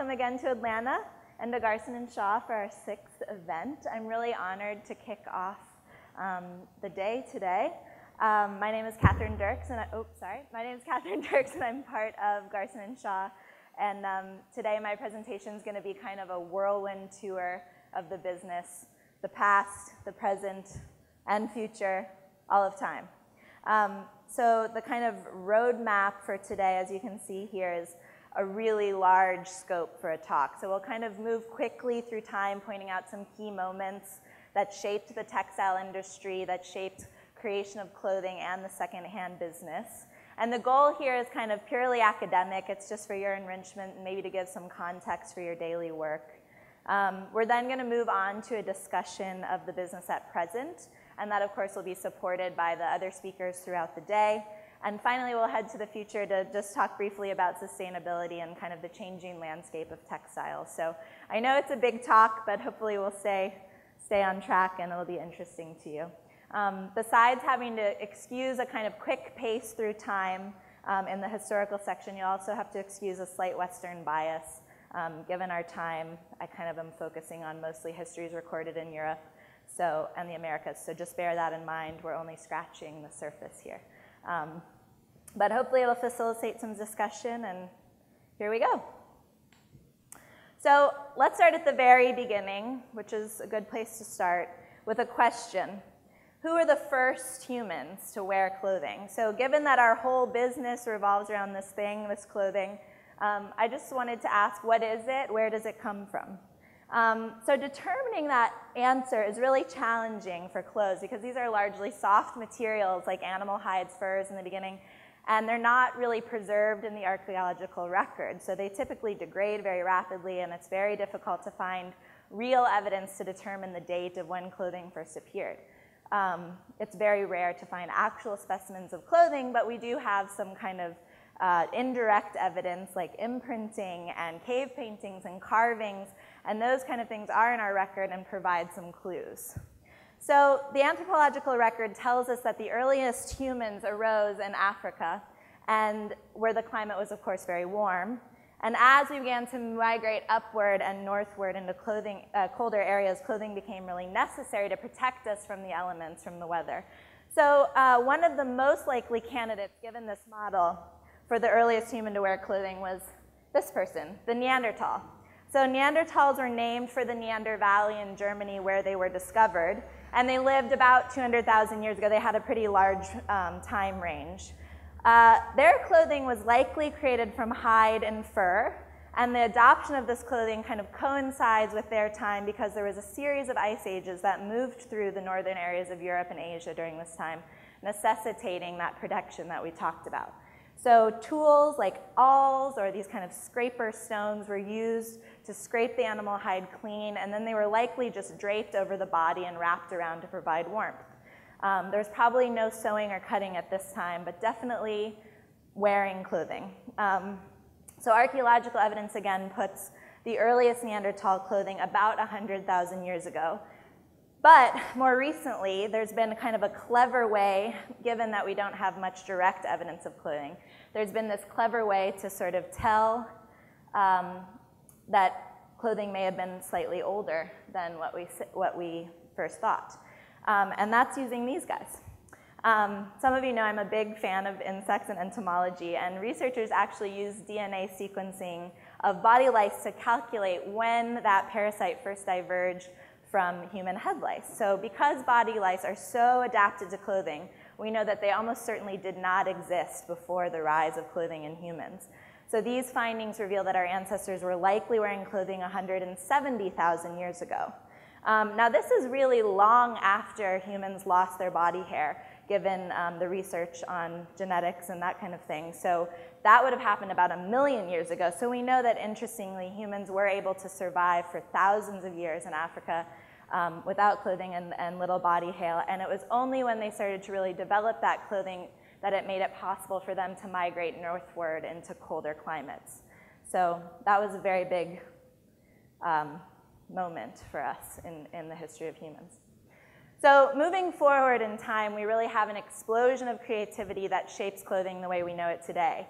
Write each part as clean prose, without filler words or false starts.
welcome again to Atlanta and to Garson and Shaw for our 6th event. I'm really honored to kick off the day today. My name is Kathryn Dirks, and I'm part of Garson and Shaw. And today my presentation is going to be kind of a whirlwind tour of the business, the past, the present, and future, all of time. So the kind of roadmap for today, as you can see here, is a really large scope for a talk. So we'll kind of move quickly through time, pointing out some key moments that shaped the textile industry, that shaped creation of clothing and the secondhand business. And the goal here is kind of purely academic. It's just for your enrichment and maybe to give some context for your daily work. We're then going to move on to a discussion of the business at present, and that, of course, will be supported by the other speakers throughout the day. And finally, we'll head to the future to just talk briefly about sustainability and kind of the changing landscape of textiles. So I know it's a big talk, but hopefully we'll stay on track and it'll be interesting to you. Besides having to excuse a kind of quick pace through time in the historical section, you also have to excuse a slight Western bias. Given our time, I kind of am focusing on mostly histories recorded in Europe and the Americas. So just bear that in mind. We're only scratching the surface here. But hopefully it'll facilitate some discussion, and here we go. So let's start at the very beginning, which is a good place to start, with a question. Who are the first humans to wear clothing? So given that our whole business revolves around this thing, this clothing, I just wanted to ask, what is it? Where does it come from? So determining that answer is really challenging for clothes because these are largely soft materials like animal hides, furs in the beginning, and they're not really preserved in the archaeological record. So they typically degrade very rapidly, and it's very difficult to find real evidence to determine the date of when clothing first appeared. It's very rare to find actual specimens of clothing, but we do have some kind of indirect evidence like imprinting and cave paintings and carvings, and those kind of things are in our record and provide some clues. So the anthropological record tells us that the earliest humans arose in Africa, and where the climate was, of course, very warm. And as we began to migrate upward and northward into colder areas, clothing became really necessary to protect us from the elements, from the weather. So one of the most likely candidates, given this model, for the earliest human to wear clothing was this person, the Neanderthal. So Neanderthals were named for the Neander Valley in Germany where they were discovered, and they lived about 200,000 years ago. They had a pretty large time range. Their clothing was likely created from hide and fur, and the adoption of this clothing kind of coincides with their time because there was a series of ice ages that moved through the northern areas of Europe and Asia during this time, necessitating that protection that we talked about. So tools like awls or these kind of scraper stones were used to scrape the animal hide clean, and then they were likely just draped over the body and wrapped around to provide warmth. There's probably no sewing or cutting at this time, but definitely wearing clothing. So archaeological evidence, again, puts the earliest Neanderthal clothing about 100,000 years ago. But more recently, there's been kind of a clever way, given that we don't have much direct evidence of clothing, there's been this clever way to sort of tell that clothing may have been slightly older than what we first thought. And that's using these guys. Some of you know I'm a big fan of insects and entomology, and researchers actually use DNA sequencing of body lice to calculate when that parasite first diverged from human head lice. So because body lice are so adapted to clothing, we know that they almost certainly did not exist before the rise of clothing in humans. So these findings reveal that our ancestors were likely wearing clothing 170,000 years ago. Now this is really long after humans lost their body hair, given the research on genetics and that kind of thing. So that would have happened about 1 million years ago. So we know that, interestingly, humans were able to survive for thousands of years in Africa without clothing and little body hair. And it was only when they started to really develop that clothing that it made it possible for them to migrate northward into colder climates. So that was a very big moment for us in the history of humans. So moving forward in time, we really have an explosion of creativity that shapes clothing the way we know it today.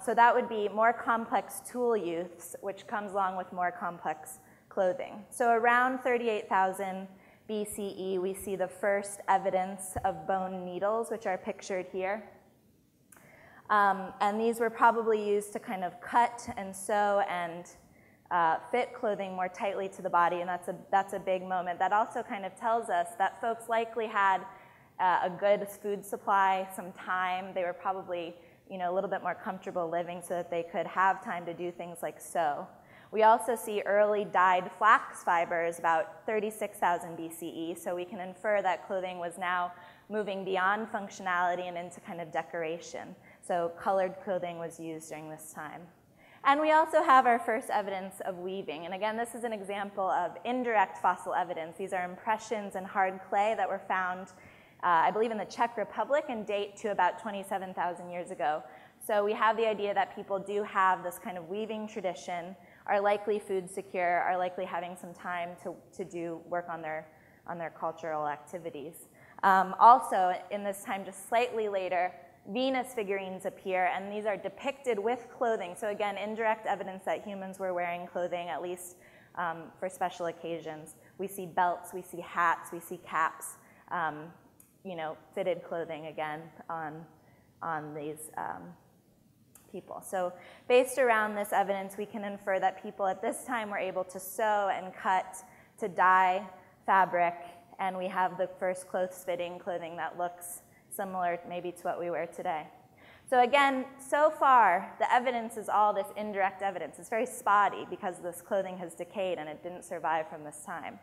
So that would be more complex tool use, which comes along with more complex clothing. So around 38,000 BCE, we see the first evidence of bone needles, which are pictured here. And these were probably used to kind of cut and sew and fit clothing more tightly to the body, and that's a big moment. That also kind of tells us that folks likely had a good food supply, some time. They were probably, a little bit more comfortable living so that they could have time to do things like sew. We also see early dyed flax fibers about 36,000 BCE, so we can infer that clothing was now moving beyond functionality and into kind of decoration. So colored clothing was used during this time. And we also have our first evidence of weaving. And again, this is an example of indirect fossil evidence. These are impressions in hard clay that were found, I believe, in the Czech Republic and date to about 27,000 years ago. So we have the idea that people do have this kind of weaving tradition, are likely food secure, are likely having some time to do work on their cultural activities. Also, in this time, just slightly later, Venus figurines appear, and these are depicted with clothing. So again, indirect evidence that humans were wearing clothing, at least for special occasions. We see belts, we see hats, we see caps, fitted clothing again on these people. So based around this evidence, we can infer that people at this time were able to sew and cut, to dye fabric, and we have the first close-fitting clothing that looks similar maybe to what we wear today. So again, so far, the evidence is all this indirect evidence. It's very spotty because this clothing has decayed and it didn't survive from this time.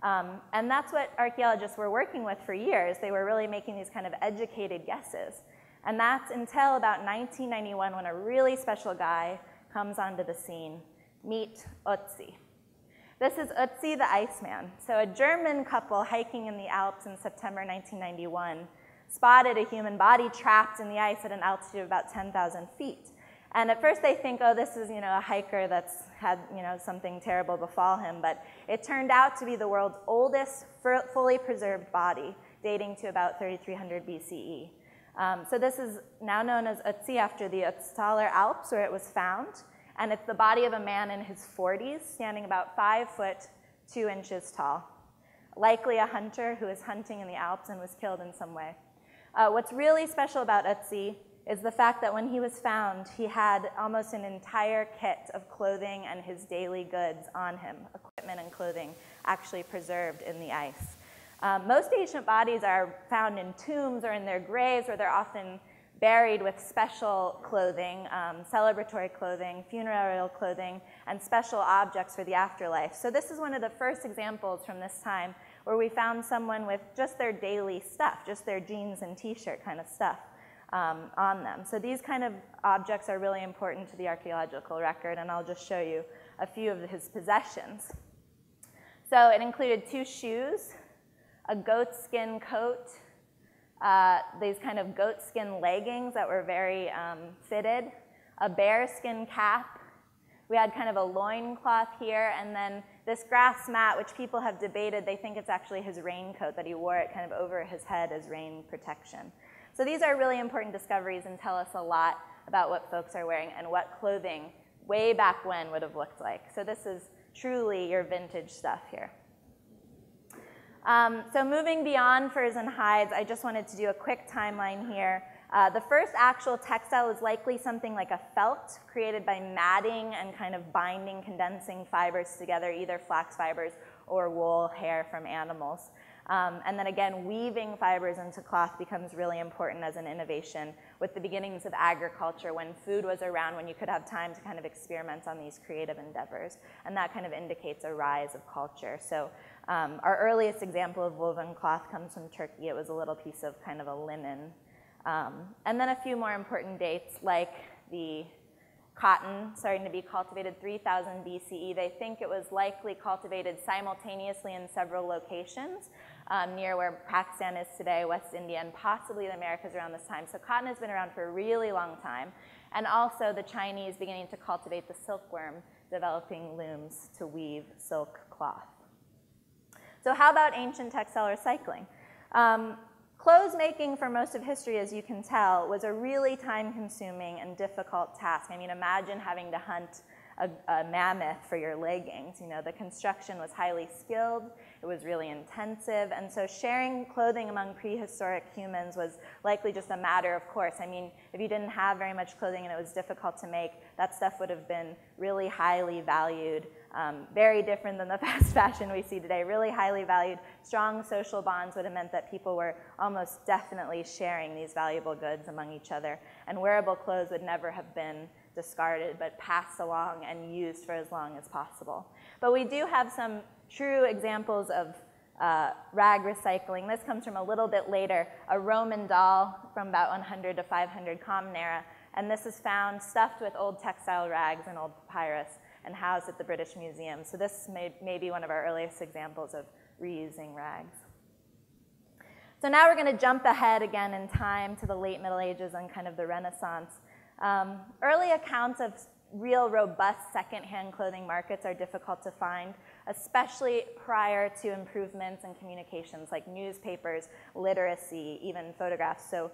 And that's what archaeologists were working with for years. They were really making these kind of educated guesses. And that's until about 1991 when a really special guy comes onto the scene. Meet Ötzi. This is Ötzi the Iceman. So a German couple hiking in the Alps in September 1991 spotted a human body trapped in the ice at an altitude of about 10,000 feet. And at first they think, oh, this is a hiker that's had something terrible befall him, but it turned out to be the world's oldest fully preserved body, dating to about 3300 BCE. So this is now known as Ötzi after the Ötztaler Alps, where it was found, and it's the body of a man in his 40s, standing about 5 foot 2 inches tall, likely a hunter who was hunting in the Alps and was killed in some way. What's really special about Ötzi is the fact that when he was found, he had almost an entire kit of clothing and his daily goods on him, equipment and clothing actually preserved in the ice. Most ancient bodies are found in tombs or in their graves, where they're often buried with special clothing, celebratory clothing, funereal clothing, and special objects for the afterlife. So this is one of the first examples from this time where we found someone with just their daily stuff, just their jeans and t-shirt kind of stuff on them. So these kind of objects are really important to the archaeological record, and I'll just show you a few of his possessions. So it included 2 shoes, a goatskin coat, these kind of goatskin leggings that were very fitted, a bearskin cap. We had kind of a loincloth here, and then this grass mat, which people have debated. They think it's actually his raincoat, that he wore it kind of over his head as rain protection. So these are really important discoveries and tell us a lot about what folks are wearing and what clothing way back when would have looked like. So this is truly your vintage stuff here. So moving beyond furs and hides, I just wanted to do a quick timeline here. The first actual textile is likely something like a felt created by matting and kind of binding, condensing fibers together, either flax fibers or wool hair from animals. And then again, weaving fibers into cloth becomes really important as an innovation with the beginnings of agriculture, when food was around, when you could have time to kind of experiment on these creative endeavors. And that kind of indicates a rise of culture. So our earliest example of woven cloth comes from Turkey. It was a little piece of kind of a linen. And then a few more important dates, like the cotton starting to be cultivated 3000 BCE. They think it was likely cultivated simultaneously in several locations near where Pakistan is today, West India, and possibly the Americas around this time. So cotton has been around for a really long time. And also the Chinese beginning to cultivate the silkworm, developing looms to weave silk cloth. So how about ancient textile recycling? Clothes making for most of history, as you can tell, was a really time-consuming and difficult task. I mean, imagine having to hunt a mammoth for your leggings. You know, the construction was highly skilled, it was really intensive, and so sharing clothing among prehistoric humans was likely just a matter of course. I mean, if you didn't have very much clothing and it was difficult to make, that stuff would have been really highly valued, very different than the fast fashion we see today, really highly valued. Strong social bonds would have meant that people were almost definitely sharing these valuable goods among each other, and wearable clothes would never have been discarded, but passed along and used for as long as possible. But we do have some true examples of rag recycling. This comes from a little bit later, a Roman doll from about 100 to 500 Common Era, and this is found stuffed with old textile rags and old papyrus and housed at the British Museum. So this may be one of our earliest examples of reusing rags. So now we're going to jump ahead again in time to the late Middle Ages and kind of the Renaissance. Early accounts of real robust secondhand clothing markets are difficult to find, especially prior to improvements in communications like newspapers, literacy, even photographs. So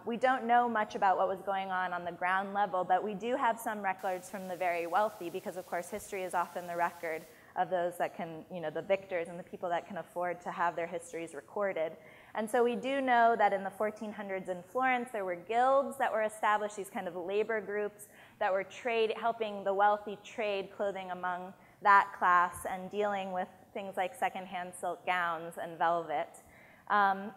we don't know much about what was going on the ground level, but we do have some records from the very wealthy because, of course, history is often the record of those that can, you know, the victors and the people that can afford to have their histories recorded. And so we do know that in the 1400s in Florence, there were guilds that were established, these kind of labor groups that were helping the wealthy trade clothing among that class and dealing with things like secondhand silk gowns and velvet.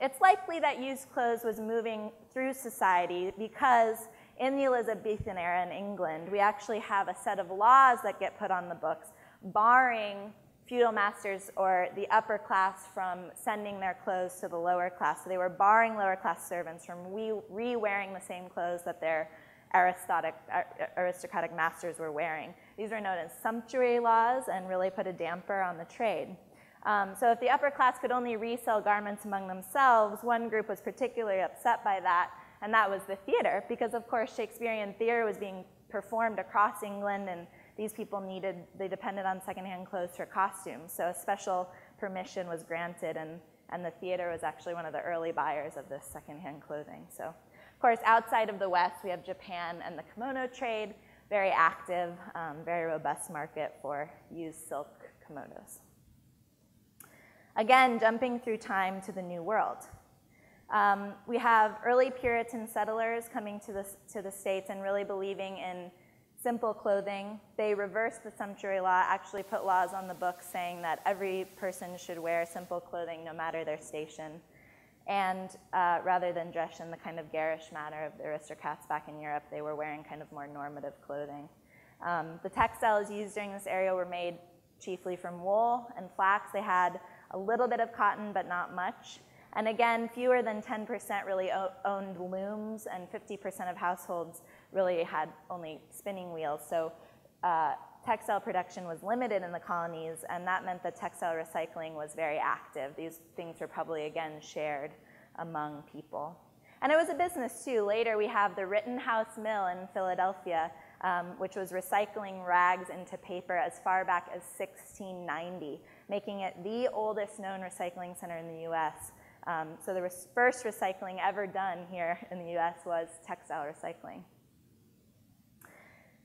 It's likely that used clothes was moving through society because in the Elizabethan era in England, we actually have a set of laws that get put on the books barring feudal masters or the upper class from sending their clothes to the lower class. So they were barring lower class servants from re-wearing the same clothes that their aristocratic masters were wearing. These were known as sumptuary laws and really put a damper on the trade. So if the upper class could only resell garments among themselves, one group was particularly upset by that, and that was the theater, because of course Shakespearean theater was being performed across England, and these people they depended on secondhand clothes for costumes. So a special permission was granted, and the theater was actually one of the early buyers of this secondhand clothing. So of course, outside of the West, we have Japan and the kimono trade, very active, very robust market for used silk kimonos. Again, jumping through time to the New World. We have early Puritan settlers coming to the States and really believing in simple clothing. They reversed the sumptuary law, actually put laws on the books saying that every person should wear simple clothing no matter their station, and rather than dress in the kind of garish manner of the aristocrats back in Europe, they were wearing kind of more normative clothing. The textiles used during this era were made chiefly from wool and flax. They had a little bit of cotton, but not much. And again, fewer than 10% really owned looms, and 50% of households really had only spinning wheels. So textile production was limited in the colonies, and that meant that textile recycling was very active. These things were probably, again, shared among people. And it was a business, too. Later, we have the Rittenhouse Mill in Philadelphia, which was recycling rags into paper as far back as 1690, making it the oldest known recycling center in the US. So the first recycling ever done here in the US was textile recycling.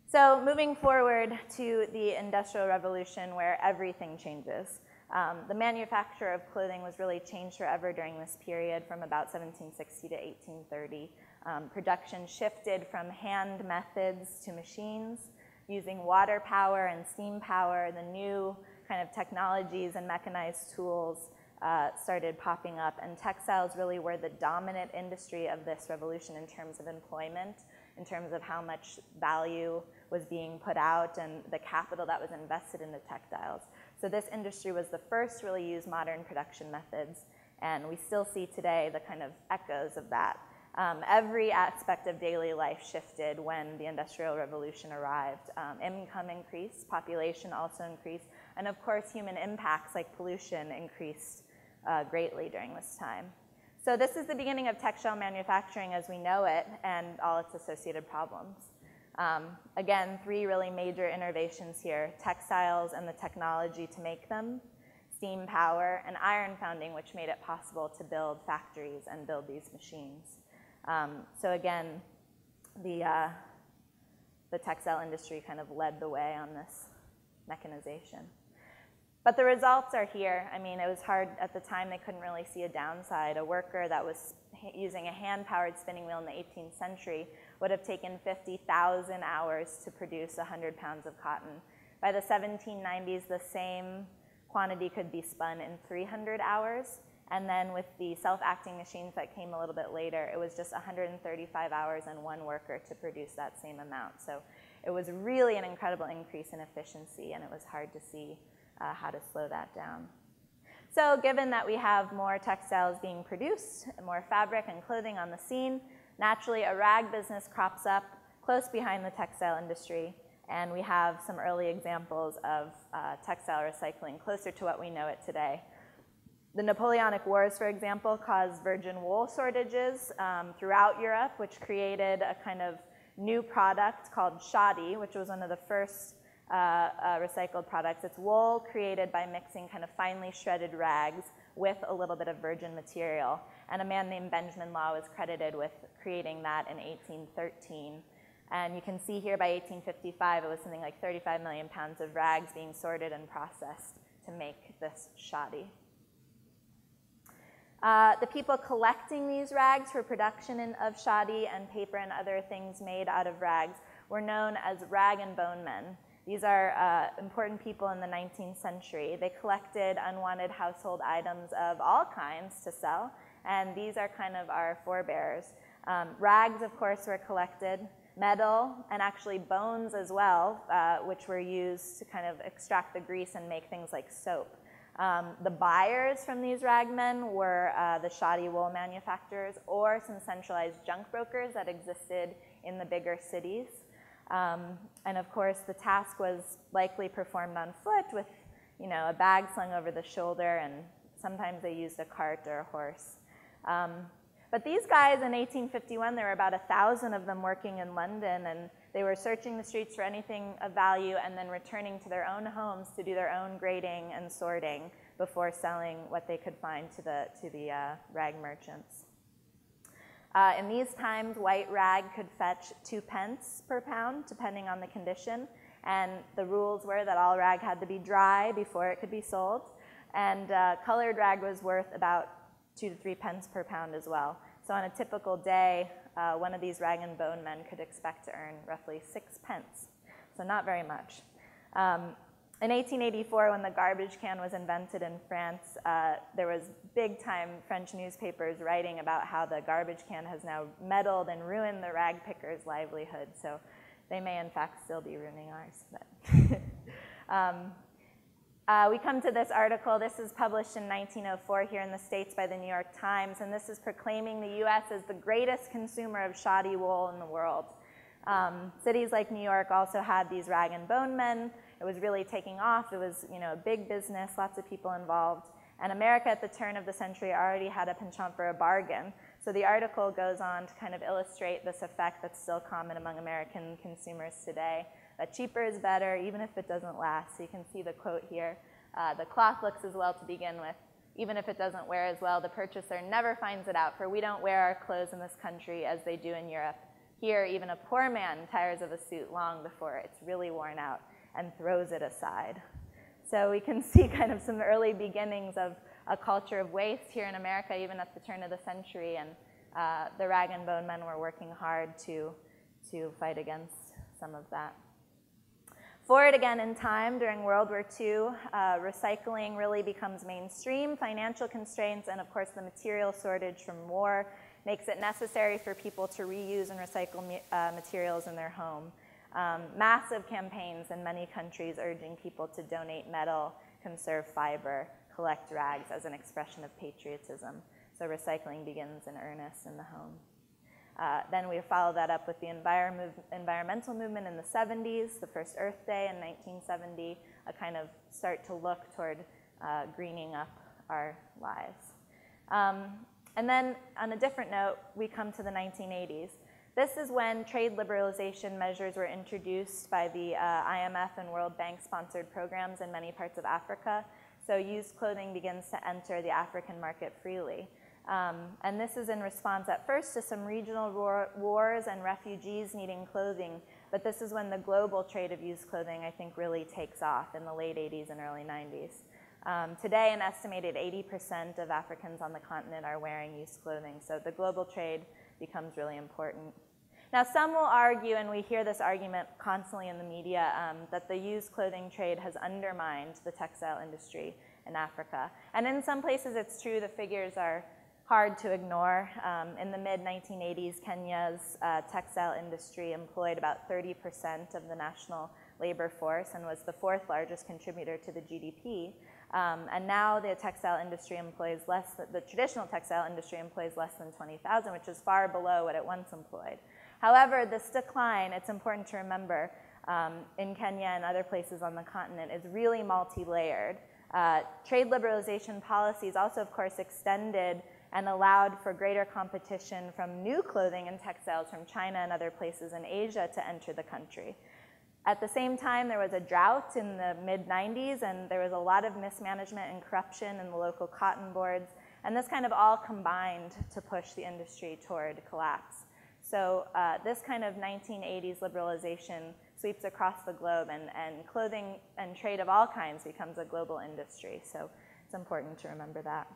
So moving forward to the Industrial Revolution, where everything changes. The manufacture of clothing was really changed forever during this period from about 1760 to 1830. Production shifted from hand methods to machines, using water power and steam power. The new kind of technologies and mechanized tools started popping up, and textiles really were the dominant industry of this revolution in terms of employment, in terms of how much value was being put out and the capital that was invested in the textiles. So this industry was the first to really use modern production methods, and we still see today the kind of echoes of that. Every aspect of daily life shifted when the Industrial Revolution arrived. Income increased, population also increased, and of course human impacts like pollution increased greatly during this time. So this is the beginning of textile manufacturing as we know it and all its associated problems. Again, three really major innovations here: textiles and the technology to make them, steam power, and iron founding, which made it possible to build factories and build these machines. So again, the textile industry kind of led the way on this mechanization. But the results are here. I mean, it was hard at the time. They couldn't really see a downside. A worker that was using a hand-powered spinning wheel in the 18th century would have taken 50,000 hours to produce 100 pounds of cotton. By the 1790s, the same quantity could be spun in 300 hours. And then with the self-acting machines that came a little bit later, it was just 135 hours and one worker to produce that same amount. So it was really an incredible increase in efficiency, and it was hard to see how to slow that down. So given that we have more textiles being produced, more fabric and clothing on the scene, naturally a rag business crops up close behind the textile industry, and we have some early examples of textile recycling closer to what we know it today. The Napoleonic Wars, for example, caused virgin wool shortages throughout Europe, which created a kind of new product called shoddy, which was one of the first recycled products. It's wool created by mixing kind of finely shredded rags with a little bit of virgin material. And a man named Benjamin Law was credited with creating that in 1813. And you can see here by 1855, it was something like 35 million pounds of rags being sorted and processed to make this shoddy. The people collecting these rags for production of shoddy and paper and other things made out of rags were known as rag and bone men. These are important people in the 19th century. They collected unwanted household items of all kinds to sell, and these are kind of our forebears. Rags, of course, were collected, metal, and actually bones as well, which were used to kind of extract the grease and make things like soap. The buyers from these ragmen were the shoddy wool manufacturers or some centralized junk brokers that existed in the bigger cities. And of course, the task was likely performed on foot with, a bag slung over the shoulder, and sometimes they used a cart or a horse. But these guys in 1851, there were about 1,000 of them working in London, and they were searching the streets for anything of value and then returning to their own homes to do their own grading and sorting before selling what they could find to the rag merchants. In these times, white rag could fetch 2 pence per pound, depending on the condition. And the rules were that all rag had to be dry before it could be sold. And colored rag was worth about 2 to 3 pence per pound as well. So on a typical day, one of these rag and bone men could expect to earn roughly 6 pence. So not very much. In 1884, when the garbage can was invented in France, there was big-time French newspapers writing about how the garbage can has now meddled and ruined the rag pickers' livelihood. So they may, in fact, still be ruining ours. But we come to this article. This is published in 1904 here in the States by the New York Times, and this is proclaiming the U.S. as the greatest consumer of shoddy wool in the world. Cities like New York also had these rag and bone men. It was really taking off. It was, a big business, lots of people involved. And America at the turn of the century already had a penchant for a bargain. So the article goes on to kind of illustrate this effect that's still common among American consumers today, that cheaper is better, even if it doesn't last. So you can see the quote here. The cloth looks as well to begin with. Even if it doesn't wear as well, the purchaser never finds it out, for we don't wear our clothes in this country as they do in Europe. Here, even a poor man tires of a suit long before it's really worn out and throws it aside. So we can see kind of some early beginnings of a culture of waste here in America, even at the turn of the century, and the rag and bone men were working hard to fight against some of that. Forward again in time, during World War II, recycling really becomes mainstream. Financial constraints and, of course, the material shortage from war makes it necessary for people to reuse and recycle materials in their home. Massive campaigns in many countries urging people to donate metal, conserve fiber, collect rags as an expression of patriotism. So recycling begins in earnest in the home. Then we follow that up with the environmental movement in the 70s, the first Earth Day in 1970, a kind of start to look toward greening up our lives. And then on a different note, we come to the 1980s. This is when trade liberalization measures were introduced by the IMF and World Bank sponsored programs in many parts of Africa So used clothing begins to enter the African market freely. And this is in response at first to some regional wars and refugees needing clothing, but this is when the global trade of used clothing, I think, really takes off in the late 80s and early 90s. Today, an estimated 80% of Africans on the continent are wearing used clothing, so the global trade becomes really important. Now, some will argue, and we hear this argument constantly in the media, that the used clothing trade has undermined the textile industry in Africa. And in some places, it's true, the figures are hard to ignore. In the mid-1980s, Kenya's textile industry employed about 30% of the national labor force and was the fourth largest contributor to the GDP. And now the textile industry employs the traditional textile industry employs less than 20,000, which is far below what it once employed. However, this decline, it's important to remember, in Kenya and other places on the continent is really multi-layered. Trade liberalization policies also, of course, extended and allowed for greater competition from new clothing and textiles from China and other places in Asia to enter the country. At the same time, there was a drought in the mid-90s, and there was a lot of mismanagement and corruption in the local cotton boards, and this kind of all combined to push the industry toward collapse. So this kind of 1980s liberalization sweeps across the globe, and clothing and trade of all kinds becomes a global industry, so it's important to remember that.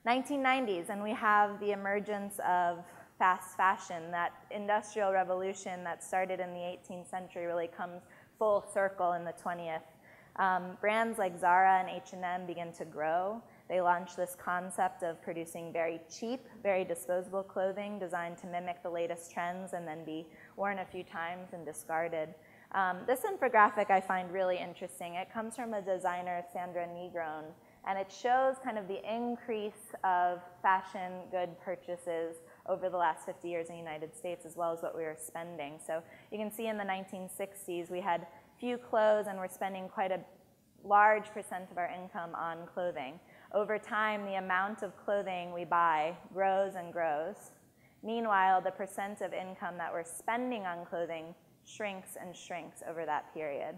1990s, and we have the emergence of fast fashion. That industrial revolution that started in the 18th century really comes full circle in the 20th. Brands like Zara and H&M begin to grow. They launched this concept of producing very cheap, very disposable clothing designed to mimic the latest trends and then be worn a few times and discarded. This infographic I find really interesting. It comes from a designer, Sandra Negron, and it shows kind of the increase of fashion good purchases over the last 50 years in the United States, as well as what we were spending. So you can see in the 1960s, we had few clothes and we're spending quite a large percent of our income on clothing. Over time, the amount of clothing we buy grows and grows. Meanwhile, the percent of income that we're spending on clothing shrinks and shrinks over that period.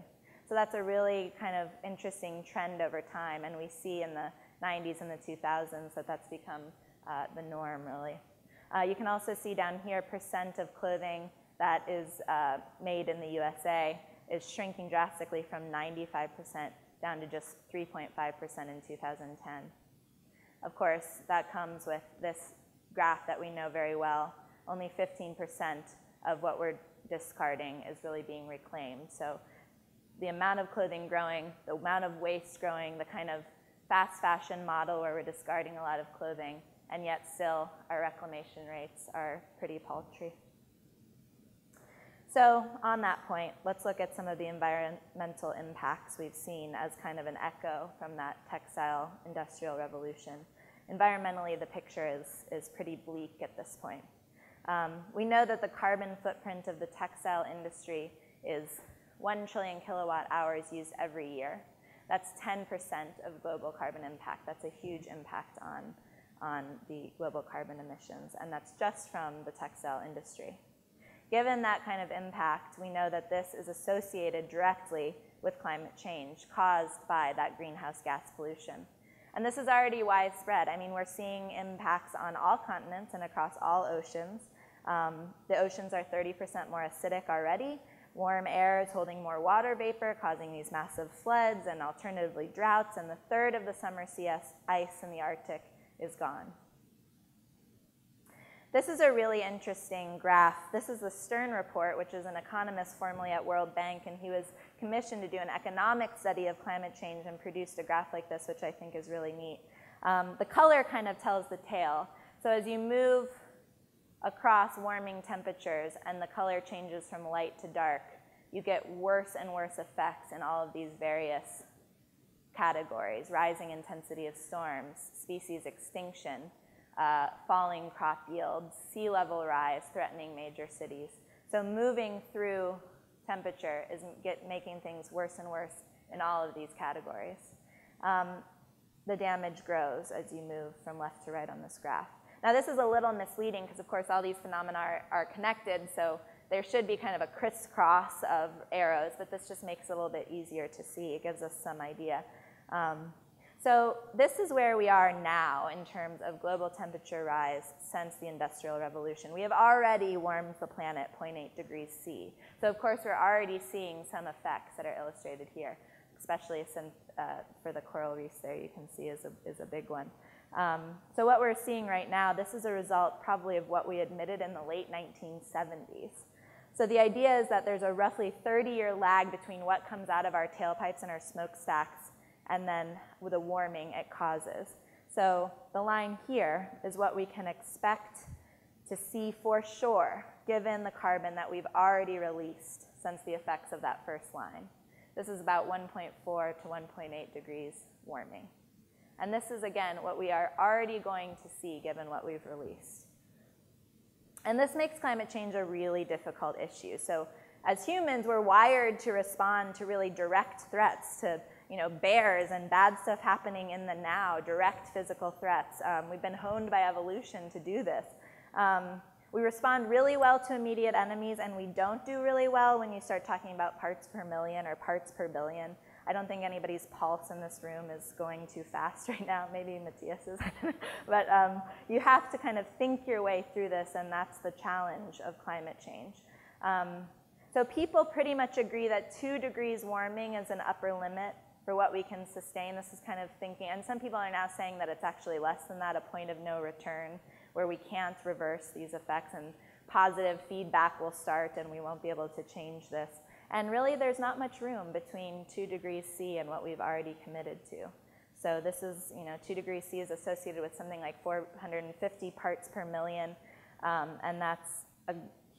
So that's a really kind of interesting trend over time, and we see in the 90s and the 2000s that that's become the norm, really. You can also see down here percent of clothing that is made in the USA is shrinking drastically from 95% down to just 3.5% in 2010. Of course, that comes with this graph that we know very well. Only 15% of what we're discarding is really being reclaimed. So the amount of clothing growing, the amount of waste growing, the kind of fast fashion model where we're discarding a lot of clothing, and yet still our reclamation rates are pretty paltry. So on that point, let's look at some of the environmental impacts we've seen as kind of an echo from that textile industrial revolution. Environmentally, the picture is pretty bleak at this point. We know that the carbon footprint of the textile industry is 1 trillion kilowatt hours used every year. That's 10% of global carbon impact. That's a huge impact on the global carbon emissions, and that's just from the textile industry. Given that kind of impact, we know that this is associated directly with climate change caused by that greenhouse gas pollution. And this is already widespread. I mean, we're seeing impacts on all continents and across all oceans. The oceans are 30% more acidic already. Warm air is holding more water vapor, causing these massive floods and alternatively droughts, and a third of the summer sea ice in the Arctic is gone. This is a really interesting graph. This is the Stern report, which is an economist formerly at World Bank, and he was commissioned to do an economic study of climate change and produced a graph like this, which I think is really neat. The color kind of tells the tale. So as you move across warming temperatures and the color changes from light to dark, you get worse and worse effects in all of these various categories: rising intensity of storms, species extinction, falling crop yields, sea level rise threatening major cities. So moving through temperature is making things worse and worse in all of these categories. The damage grows as you move from left to right on this graph. Now this is a little misleading because of course all these phenomena are connected, so there should be kind of a crisscross of arrows, but this just makes it a little bit easier to see. It gives us some idea. So this is where we are now in terms of global temperature rise since the Industrial Revolution. We have already warmed the planet 0.8 degrees C. So of course, we're already seeing some effects that are illustrated here, especially since, for the coral reefs there, you can see is a big one. So what we're seeing right now, this is a result probably of what we admitted in the late 1970s. So the idea is that there's a roughly 30-year lag between what comes out of our tailpipes and our smokestacks and then with the warming it causes. So the line here is what we can expect to see for sure, given the carbon that we've already released since the effects of that first line. This is about 1.4 to 1.8 degrees warming. And this is, again, what we are already going to see given what we've released. And this makes climate change a really difficult issue. So as humans, we're wired to respond to really direct threats, to bears and bad stuff happening in the now, direct physical threats. We've been honed by evolution to do this. We respond really well to immediate enemies, and we don't do really well when you start talking about parts per million or parts per billion. I don't think anybody's pulse in this room is going too fast right now. Maybe Matthias's. But you have to kind of think your way through this, and that's the challenge of climate change. So people pretty much agree that 2 degrees warming is an upper limit for what we can sustain. This is kind of thinking, and some people are now saying that it's actually less than that, a point of no return, where we can't reverse these effects, and positive feedback will start, and we won't be able to change this. And really, there's not much room between 2 degrees C and what we've already committed to. So this is, 2 degrees C is associated with something like 450 parts per million, and that's a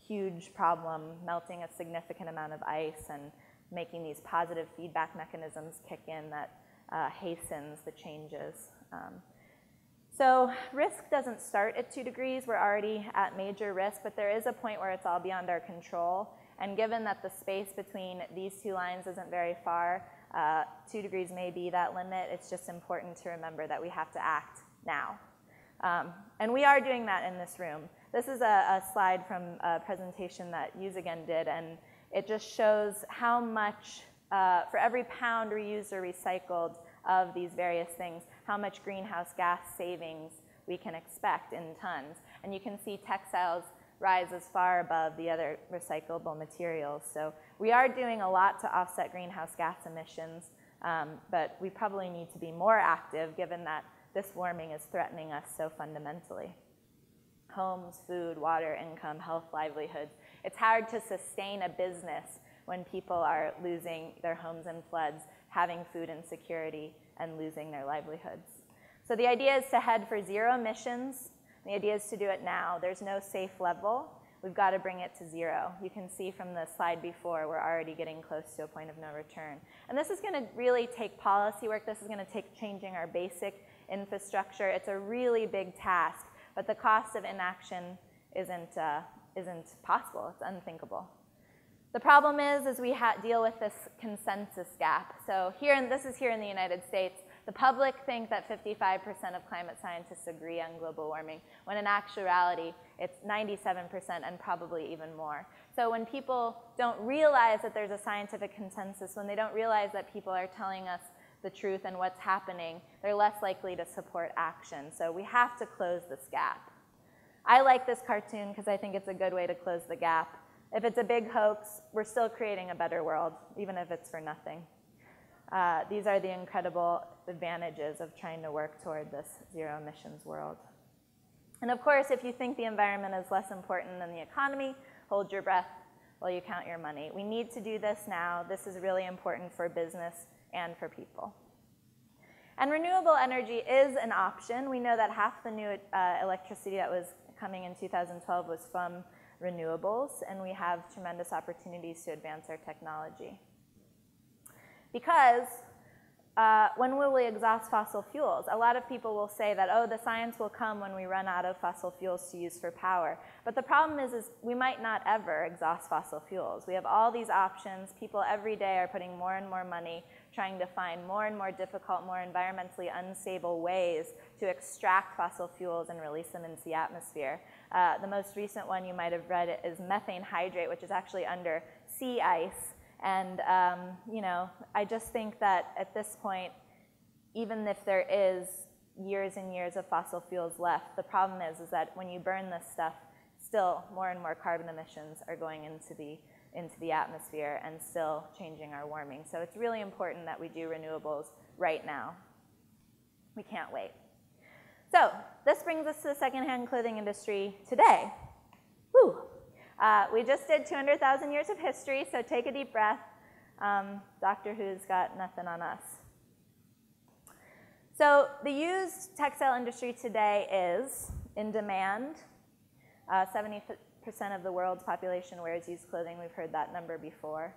huge problem, melting a significant amount of ice and making these positive feedback mechanisms kick in that hastens the changes. So risk doesn't start at 2 degrees. We're already at major risk, but there is a point where it's all beyond our control. And given that the space between these two lines isn't very far, 2 degrees may be that limit. It's just important to remember that we have to act now. And we are doing that in this room. This is a slide from a presentation that Use Again did, and it just shows how much, for every pound reused or recycled of these various things, how much greenhouse gas savings we can expect in tons. And you can see textiles rise as far above the other recyclable materials. So we are doing a lot to offset greenhouse gas emissions, but we probably need to be more active given that this warming is threatening us so fundamentally. Homes, food, water, income, health, livelihoods. It's hard to sustain a business when people are losing their homes in floods, having food insecurity, and losing their livelihoods. So the idea is to head for zero emissions. The idea is to do it now. There's no safe level. We've got to bring it to zero. You can see from the slide before, we're already getting close to a point of no return. And this is going to really take policy work. This is going to take changing our basic infrastructure. It's a really big task, but the cost of inaction isn't possible. It's unthinkable. The problem is we deal with this consensus gap. So this is here in the United States. The public think that 55% of climate scientists agree on global warming, when in actuality, it's 97% and probably even more. So when people don't realize that there's a scientific consensus, when they don't realize that people are telling us the truth and what's happening, they're less likely to support action. So we have to close this gap. I like this cartoon because I think it's a good way to close the gap. If it's a big hoax, we're still creating a better world, even if it's for nothing. These are the incredible advantages of trying to work toward this zero emissions world. And of course, if you think the environment is less important than the economy, hold your breath while you count your money. We need to do this now. This is really important for business and for people. And renewable energy is an option. We know that half the new electricity that was coming in 2012 was from renewables, and we have tremendous opportunities to advance our technology. Because when will we exhaust fossil fuels? A lot of people will say that, oh, the science will come when we run out of fossil fuels to use for power. But the problem is we might not ever exhaust fossil fuels. We have all these options. People every day are putting more and more money trying to find more and more difficult, more environmentally unstable ways to extract fossil fuels and release them into the atmosphere. The most recent one you might have read is methane hydrate, which is actually under sea ice. And I just think that at this point, even if there is years and years of fossil fuels left, the problem is that when you burn this stuff, still more and more carbon emissions are going into the atmosphere and still changing our warming. So it's really important that we do renewables right now. We can't wait. So this brings us to the secondhand clothing industry today. Whew. We just did 200,000 years of history, so take a deep breath. Doctor Who's got nothing on us. So the used textile industry today is in demand. 70% of the world's population wears used clothing. We've heard that number before.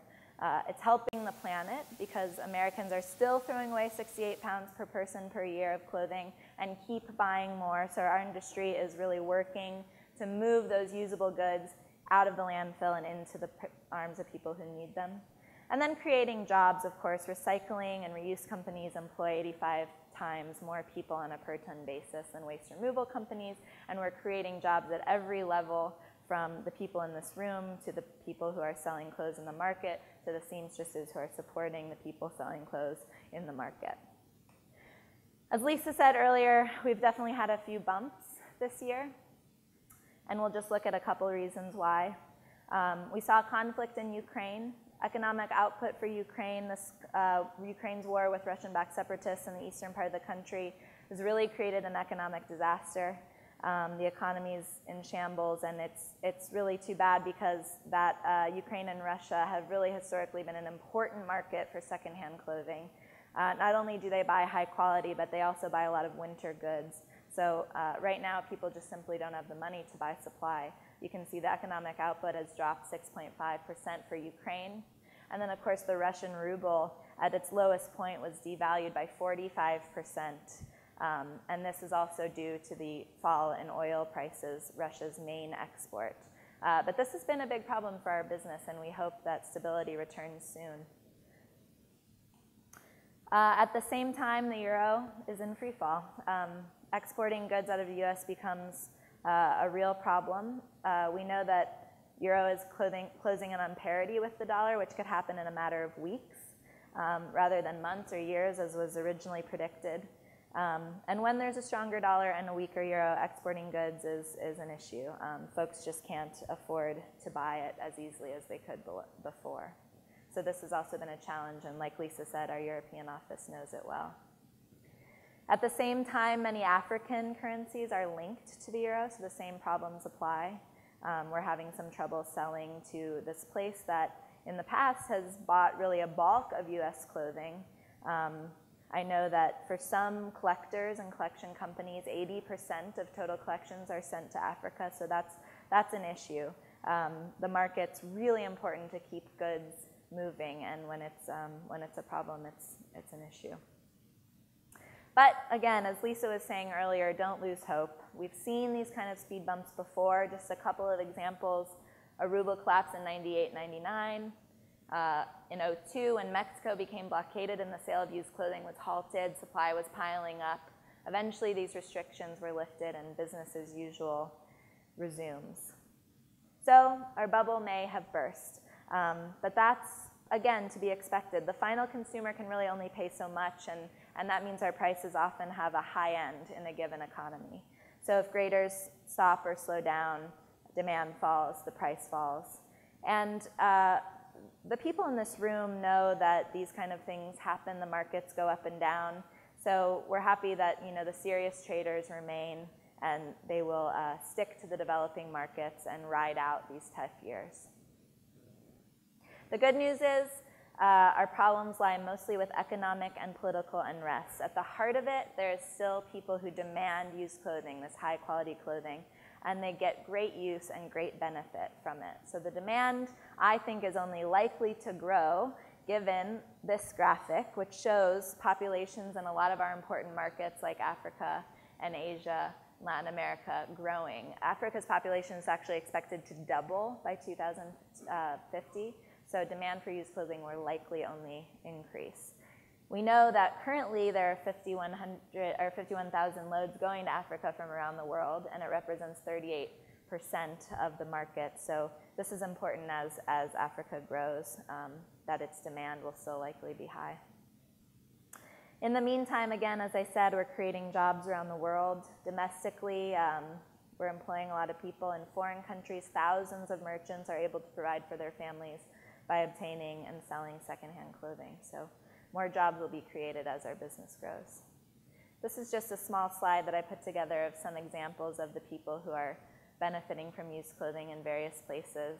It's helping the planet because Americans are still throwing away 68 pounds per person per year of clothing and keep buying more. So our industry is really working to move those usable goods out of the landfill and into the arms of people who need them. And then creating jobs, of course. Recycling and reuse companies employ 85 times more people on a per ton basis than waste removal companies, and we're creating jobs at every level, from the people in this room to the people who are selling clothes in the market to the seamstresses who are supporting the people selling clothes in the market. As Lisa said earlier, we've definitely had a few bumps this year, and we'll just look at a couple reasons why. We saw conflict in Ukraine. Economic output for Ukraine, Ukraine's war with Russian-backed separatists in the eastern part of the country has really created an economic disaster. The economy's in shambles, and it's really too bad because that Ukraine and Russia have really historically been an important market for secondhand clothing. Not only do they buy high quality, but they also buy a lot of winter goods. So right now, people just simply don't have the money to buy supply. You can see the economic output has dropped 6.5% for Ukraine. And then, of course, the Russian ruble at its lowest point was devalued by 45%. And this is also due to the fall in oil prices, Russia's main export. But this has been a big problem for our business, and we hope that stability returns soon. At the same time, the euro is in free fall. Exporting goods out of the US becomes a real problem. We know that euro is closing in on parity with the dollar, which could happen in a matter of weeks rather than months or years, as was originally predicted. And when there's a stronger dollar and a weaker euro, exporting goods is an issue. Folks just can't afford to buy it as easily as they could before. So this has also been a challenge, and like Lisa said, our European office knows it well. At the same time, many African currencies are linked to the euro, so the same problems apply. We're having some trouble selling to this place that in the past has bought really a bulk of US clothing. I know that for some collectors and collection companies, 80% of total collections are sent to Africa, so that's an issue. The market's really important to keep goods moving, and when it's a problem, it's an issue. But again, as Lisa was saying earlier, don't lose hope. We've seen these kind of speed bumps before. Just a couple of examples: a ruble collapse in 98, 99. In 2002, when Mexico became blockaded and the sale of used clothing was halted, supply was piling up. Eventually, these restrictions were lifted and business as usual resumes. So our bubble may have burst, but that's, again, to be expected. The final consumer can really only pay so much, and that means our prices often have a high end in a given economy. So if graders stop or slow down, demand falls, the price falls. And the people in this room know that these kind of things happen, the markets go up and down. So we're happy that the serious traders remain, and they will stick to the developing markets and ride out these tough years. The good news is our problems lie mostly with economic and political unrest. At the heart of it, there is still people who demand used clothing, this high quality clothing, and they get great use and great benefit from it. So the demand, I think, is only likely to grow given this graphic, which shows populations in a lot of our important markets like Africa and Asia, Latin America, growing. Africa's population is actually expected to double by 2050. So demand for used clothing will likely only increase. We know that currently there are 51,000 loads going to Africa from around the world, and it represents 38% of the market. So this is important as Africa grows, that its demand will still likely be high. In the meantime, again, as I said, we're creating jobs around the world. Domestically, we're employing a lot of people. In foreign countries, thousands of merchants are able to provide for their families by obtaining and selling secondhand clothing. So more jobs will be created as our business grows. This is just a small slide that I put together of some examples of the people who are benefiting from used clothing in various places.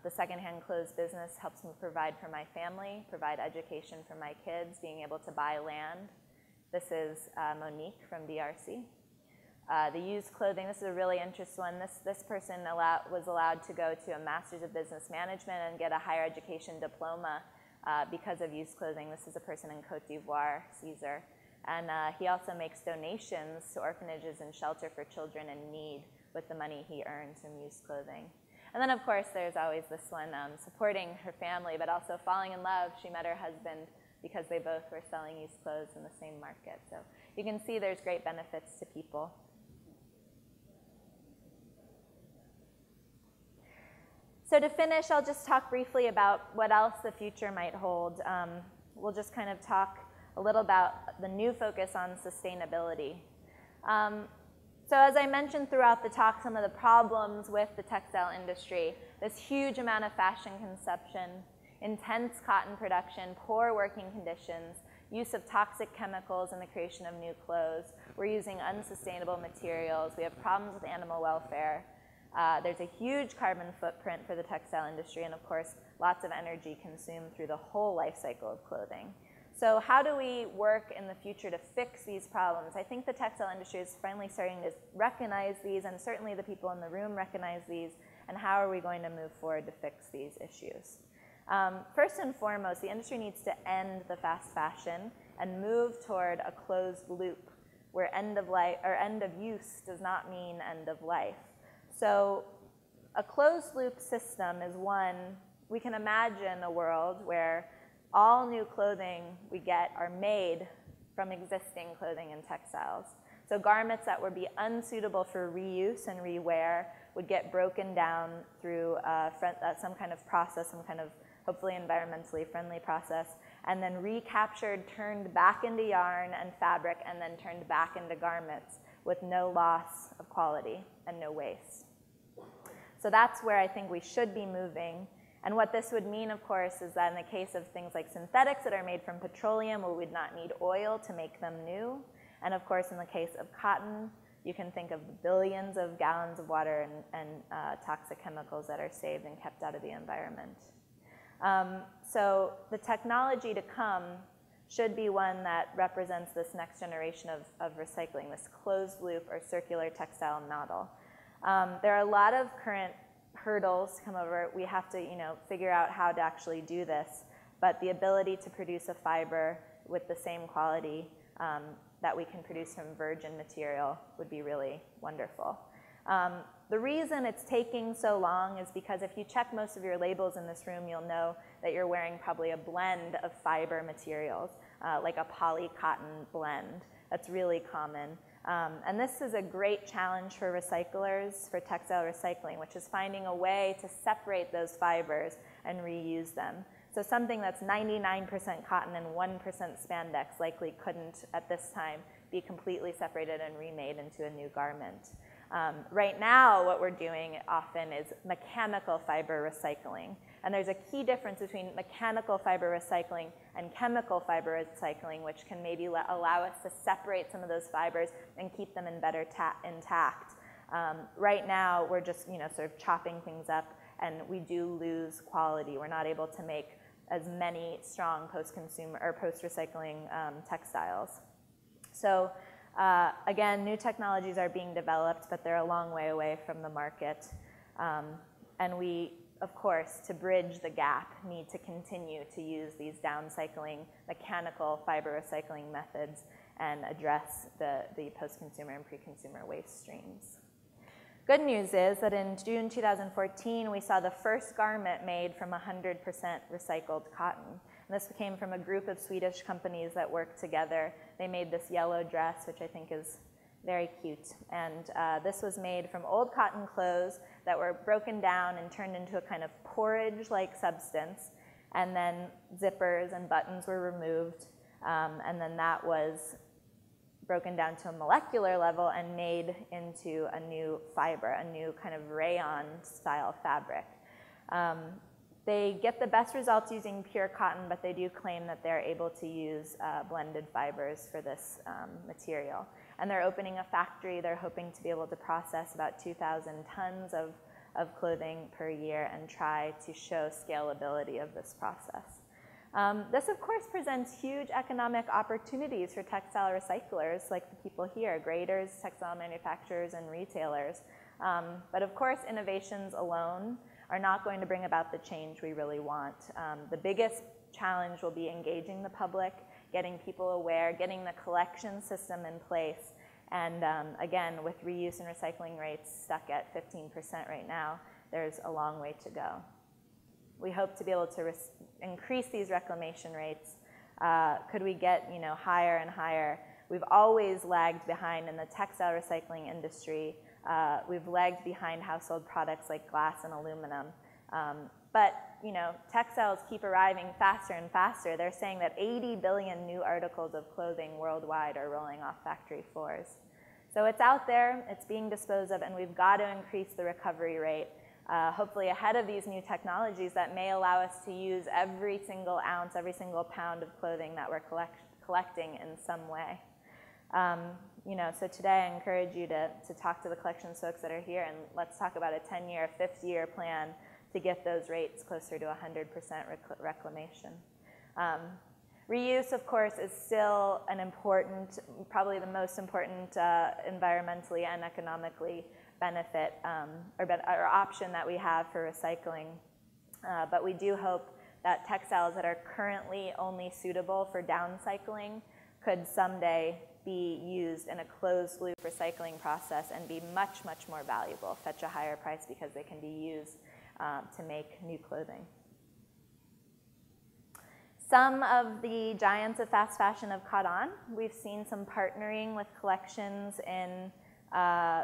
The secondhand clothes business helps me provide for my family, provide education for my kids, being able to buy land. This is Monique from DRC. The used clothing, this is a really interesting one. This person was allowed to go to a Master's of Business Management and get a higher education diploma because of used clothing. This is a person in Cote d'Ivoire, Caesar. And he also makes donations to orphanages and shelter for children in need with the money he earns from used clothing. And then, of course, there's always this one, supporting her family, but also falling in love. She met her husband because they both were selling used clothes in the same market. So you can see there's great benefits to people. So to finish, I'll just talk briefly about what else the future might hold. We'll just kind of talk a little about the new focus on sustainability. So as I mentioned throughout the talk, some of the problems with the textile industry, this huge amount of fashion consumption, intense cotton production, poor working conditions, use of toxic chemicals in the creation of new clothes. We're using unsustainable materials. We have problems with animal welfare. There's a huge carbon footprint for the textile industry, and of course, lots of energy consumed through the whole life cycle of clothing. So how do we work in the future to fix these problems? I think the textile industry is finally starting to recognize these, and certainly the people in the room recognize these, and how are we going to move forward to fix these issues? First and foremost, the industry needs to end the fast fashion and move toward a closed loop where end of life or end of use does not mean end of life. So a closed loop system is one, we can imagine a world where all new clothing we get are made from existing clothing and textiles. So garments that would be unsuitable for reuse and rewear would get broken down through some kind of process, some kind of hopefully environmentally friendly process, and then recaptured, turned back into yarn and fabric, and then turned back into garments with no loss of quality and no waste. So that's where I think we should be moving. And what this would mean, of course, is that in the case of things like synthetics that are made from petroleum, we would not need oil to make them new. And of course, in the case of cotton, you can think of the billions of gallons of water and toxic chemicals that are saved and kept out of the environment. So the technology to come should be one that represents this next generation of recycling, this closed loop or circular textile model. There are a lot of current hurdles to come over. We have to, figure out how to actually do this. But the ability to produce a fiber with the same quality that we can produce from virgin material would be really wonderful. The reason it's taking so long is because if you check most of your labels in this room, you'll know that you're wearing probably a blend of fiber materials, like a poly cotton blend. That's really common. And this is a great challenge for recyclers, for textile recycling, which is finding a way to separate those fibers and reuse them. So something that's 99% cotton and 1% spandex likely couldn't, at this time, be completely separated and remade into a new garment. Right now, what we're doing often is mechanical fiber recycling. And there's a key difference between mechanical fiber recycling and chemical fiber recycling, which can maybe allow us to separate some of those fibers and keep them in better intact. Right now, we're just sort of chopping things up, and we do lose quality. We're not able to make as many strong post-consumer or post-recycling textiles. So again, new technologies are being developed, but they're a long way away from the market. And we, of course, to bridge the gap, need to continue to use these downcycling, mechanical fiber recycling methods and address the post-consumer and pre-consumer waste streams. Good news is that in June 2014, we saw the first garment made from 100% recycled cotton. And this came from a group of Swedish companies that worked together. They made this yellow dress, which I think is very cute. And this was made from old cotton clothes that were broken down and turned into a kind of porridge-like substance. And then zippers and buttons were removed. And then that was broken down to a molecular level and made into a new fiber, a new kind of rayon-style fabric. They get the best results using pure cotton, but they do claim that they're able to use blended fibers for this material. And they're opening a factory. They're hoping to be able to process about 2,000 tons of clothing per year and try to show scalability of this process. This, of course, presents huge economic opportunities for textile recyclers like the people here, graders, textile manufacturers, and retailers. But of course, innovations alone are not going to bring about the change we really want. The biggest challenge will be engaging the public, getting people aware, getting the collection system in place, and again, with reuse and recycling rates stuck at 15% right now, there's a long way to go. We hope to be able to increase these reclamation rates. Could we get higher and higher? We've always lagged behind in the textile recycling industry. We've lagged behind household products like glass and aluminum. But textiles keep arriving faster and faster. They're saying that 80 billion new articles of clothing worldwide are rolling off factory floors. So it's out there, it's being disposed of, and we've got to increase the recovery rate, hopefully ahead of these new technologies that may allow us to use every single ounce, every single pound of clothing that we're collecting in some way. So today I encourage you to talk to the collections folks that are here, and let's talk about a 10-year, 50-year plan to get those rates closer to 100% reclamation. Reuse, of course, is still an important, probably the most important environmentally and economically benefit or option that we have for recycling. But we do hope that textiles that are currently only suitable for downcycling could someday be used in a closed-loop recycling process and be much, much more valuable, fetch a higher price because they can be used to make new clothing. Some of the giants of fast fashion have caught on. We've seen some partnering with collections in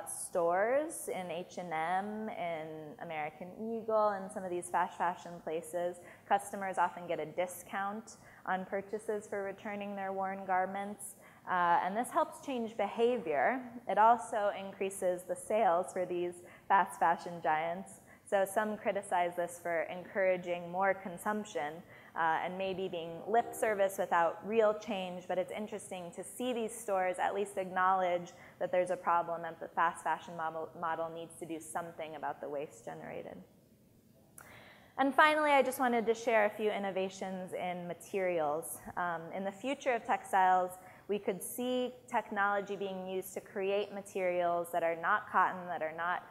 stores, in H&M, in American Eagle, and some of these fast fashion places. Customers often get a discount on purchases for returning their worn garments. And this helps change behavior. It also increases the sales for these fast fashion giants. So some criticize this for encouraging more consumption and maybe being lip service without real change, but it's interesting to see these stores at least acknowledge that there's a problem and the fast fashion model needs to do something about the waste generated. And finally, I just wanted to share a few innovations in materials. In the future of textiles, we could see technology being used to create materials that are not cotton, that are not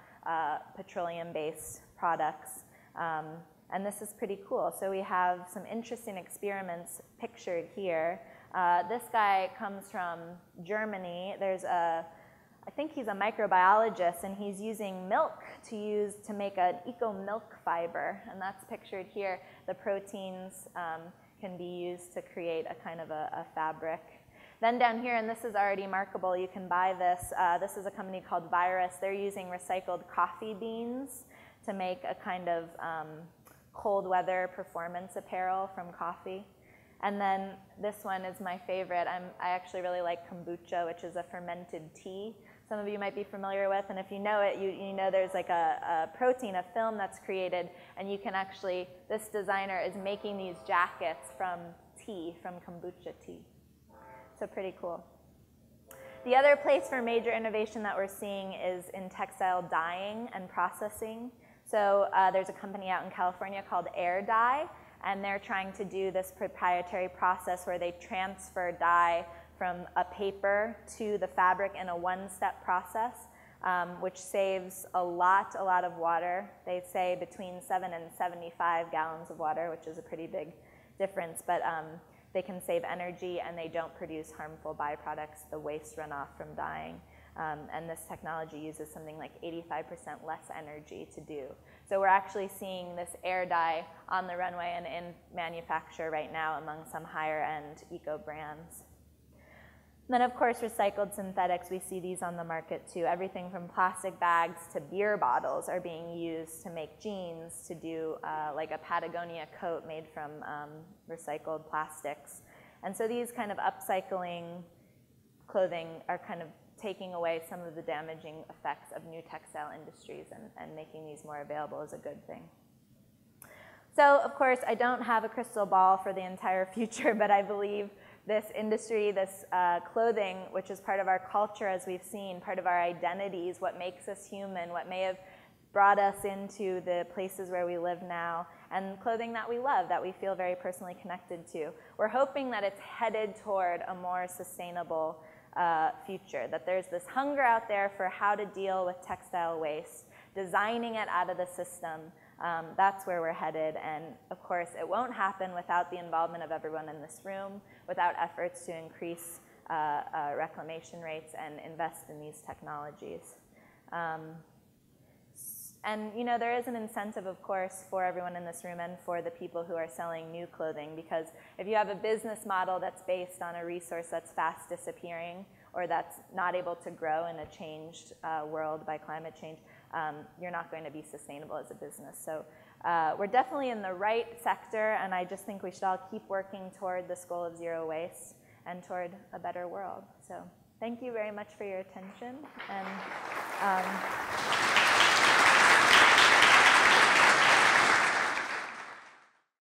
petroleum-based products. And this is pretty cool. So we have some interesting experiments pictured here. This guy comes from Germany. I think he's a microbiologist, and he's using milk to make an eco-milk fiber, and that's pictured here. The proteins can be used to create a kind of a fabric. Then down here, and this is already markable, you can buy this. This is a company called Virus. They're using recycled coffee beans to make a kind of cold weather performance apparel from coffee. And then this one is my favorite. I actually really like kombucha, which is a fermented tea. Some of you might be familiar with, and if you know it, you know there's like a protein, a film that's created, and you can actually, this designer is making these jackets from tea, from kombucha tea. So pretty cool. The other place for major innovation that we're seeing is in textile dyeing and processing. So there's a company out in California called AirDie, and they're trying to do this proprietary process where they transfer dye from a paper to the fabric in a one-step process, which saves a lot of water. They say between 7 and 75 gallons of water, which is a pretty big difference, but they can save energy and they don't produce harmful byproducts, the waste runoff from dyeing. And this technology uses something like 85% less energy to do. So we're actually seeing this AirDie on the runway and in manufacture right now among some higher-end eco brands. Then, of course, recycled synthetics, we see these on the market too. Everything from plastic bags to beer bottles are being used to make jeans, to do like a Patagonia coat made from recycled plastics. And so these kind of upcycling clothing are kind of taking away some of the damaging effects of new textile industries and making these more available is a good thing. So, of course, I don't have a crystal ball for the entire future, but I believe this industry, this clothing, which is part of our culture, as we've seen, part of our identities, what makes us human, what may have brought us into the places where we live now, and clothing that we love, that we feel very personally connected to. We're hoping that it's headed toward a more sustainable future, that there's this hunger out there for how to deal with textile waste, designing it out of the system. That's where we're headed, and of course it won't happen without the involvement of everyone in this room, without efforts to increase reclamation rates and invest in these technologies. And you know, there is an incentive, of course, for everyone in this room and for the people who are selling new clothing, because if you have a business model that's based on a resource that's fast disappearing or that's not able to grow in a changed world by climate change, you're not going to be sustainable as a business. So we're definitely in the right sector, and I just think we should all keep working toward this goal of zero waste and toward a better world. So thank you very much for your attention. And